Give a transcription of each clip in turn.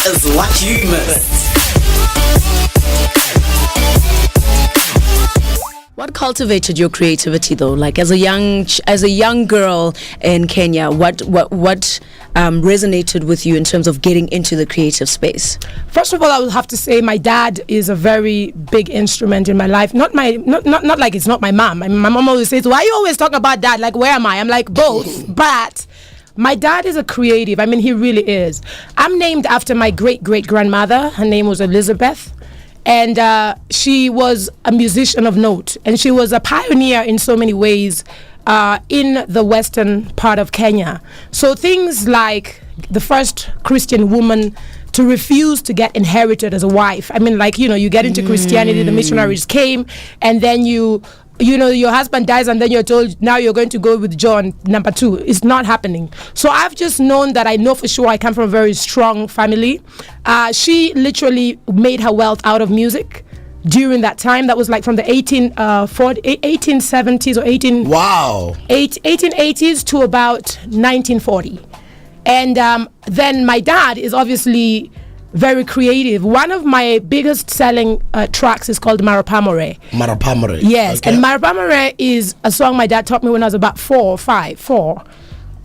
is what you missed. What cultivated your creativity though? Like as a young girl in Kenya, what resonated with you in terms of getting into the creative space? First of all, I would have to say my dad is a very big instrument in my life. Not like it's not my mom. My mom always says, "Why are you always talking about dad? Like, where am I?" I'm like, both. But my dad is a creative. I mean, he really is. I'm named after my great-great-grandmother. Her name was Elizabeth. And she was a musician of note. And she was a pioneer in so many ways in the western part of Kenya. So things like the first Christian woman to refuse to get inherited as a wife. I mean, like, you get into Christianity, the missionaries came, and then your husband dies and then you're told now you're going to go with John number 2. It's not happening. So I've just known that I know for sure I come from a very strong family. She literally made her wealth out of music during that time. That was like from the 1870s or 1880s to about 1940. And then my dad is obviously very creative. One of my biggest selling tracks is called Marapamore. Marapamore. Yes, okay. And Marapamore is a song my dad taught me when I was about 4.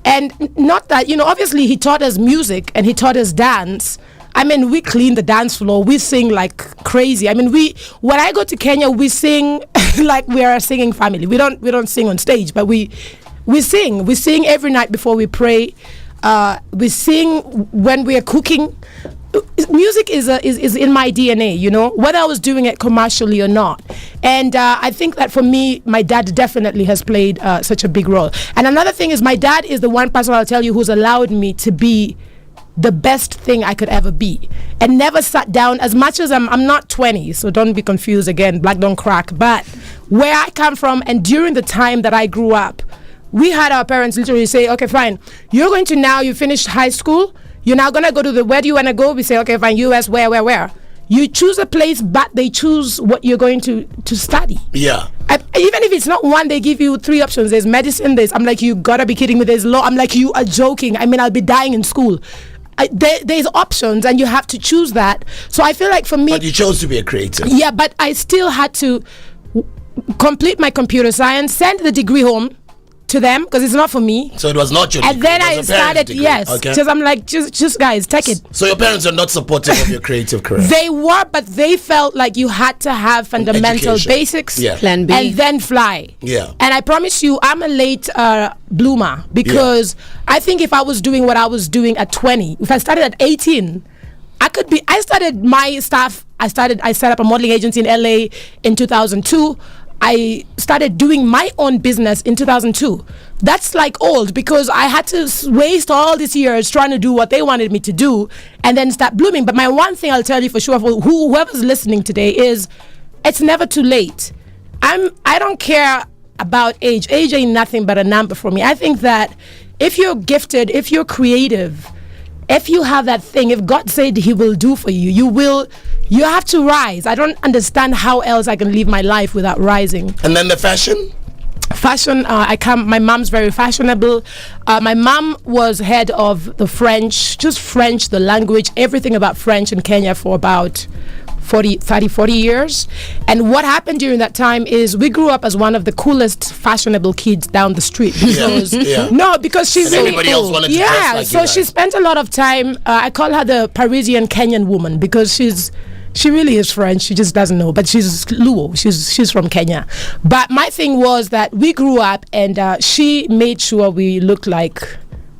And not that, obviously he taught us music and he taught us dance. I mean, we clean the dance floor. We sing like crazy. I mean, when I go to Kenya, we sing like we are a singing family. We don't sing on stage, but we sing. We sing every night before we pray. We sing when we are cooking. Music is in my DNA, whether I was doing it commercially or not. And I think that for me, my dad definitely has played such a big role. And another thing is my dad is the one person I'll tell you who's allowed me to be the best thing I could ever be, and never sat down. As much as I'm not 20, so don't be confused again, black don't crack, but where I come from and during the time that I grew up, we had our parents literally say, okay, fine, you finished high school, you're now going to go to where do you want to go? We say, okay, fine, US, where? You choose a place, but they choose what you're going to study. Yeah. Even if it's not one, they give you 3 options. There's medicine, I'm like, you gotta be kidding me. There's law. I'm like, you are joking. I mean, I'll be dying in school. There's options and you have to choose that. So I feel like for me... But you chose to be a creative. Yeah, but I still had to complete my computer science, send the degree home to them because it's not for me. So it was not your degree. And then I started, yes, because I'm like, just guys, take it. So your parents are not supportive of your creative career? They were, but they felt like you had to have fundamental basics, Plan B, and then fly. Yeah. And I promise you, I'm a late bloomer because I think if I was doing what I was doing at 20, if I started at 18, I started my stuff. I set up a modeling agency in LA in 2002. I started doing my own business in 2002. That's like old because I had to waste all these years trying to do what they wanted me to do and then start blooming. But my one thing I'll tell you for sure, for whoever's listening today, is it's never too late. I don't care about age. Age ain't nothing but a number for me. I think that if you're gifted, if you're creative, if you have that thing, if God said he will do for you, you have to rise. I don't understand how else I can live my life without rising. And then the fashion? Fashion, my mom's very fashionable. My mom was head of the French, the language, everything about French in Kenya for about 40 years. And what happened during that time is we grew up as one of the coolest fashionable kids down the street. Because, No, because she's and really everybody cool. else wanted to dress like so you she spent a lot of time, I call her the Parisian Kenyan woman because she really is French. She just doesn't know, but she's Luo. She's from Kenya. But my thing was that we grew up, and she made sure we looked like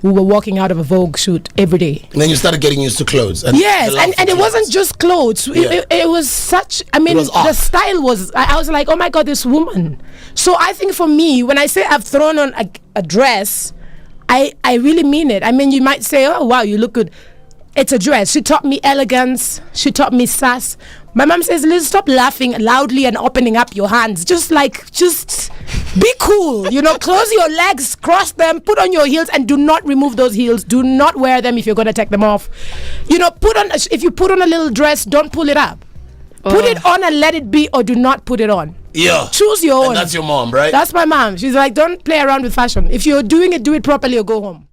we were walking out of a Vogue shoot every day. And then you started getting used to clothes. And it wasn't just clothes. It was such. I mean, the style was. I was like, oh my God, this woman. So I think for me, when I say I've thrown on a dress, I really mean it. I mean, you might say, oh wow, you look good. It's a dress. She taught me elegance. She taught me sass. My mom says, Liz, stop laughing loudly and opening up your hands. Just be cool. Close your legs, cross them, put on your heels, and do not remove those heels. Do not wear them if you're going to take them off. If you put on a little dress, don't pull it up. Put it on and let it be, or do not put it on. Yeah. Choose your own. And that's your mom, right? That's my mom. She's like, don't play around with fashion. If you're doing it, do it properly or go home.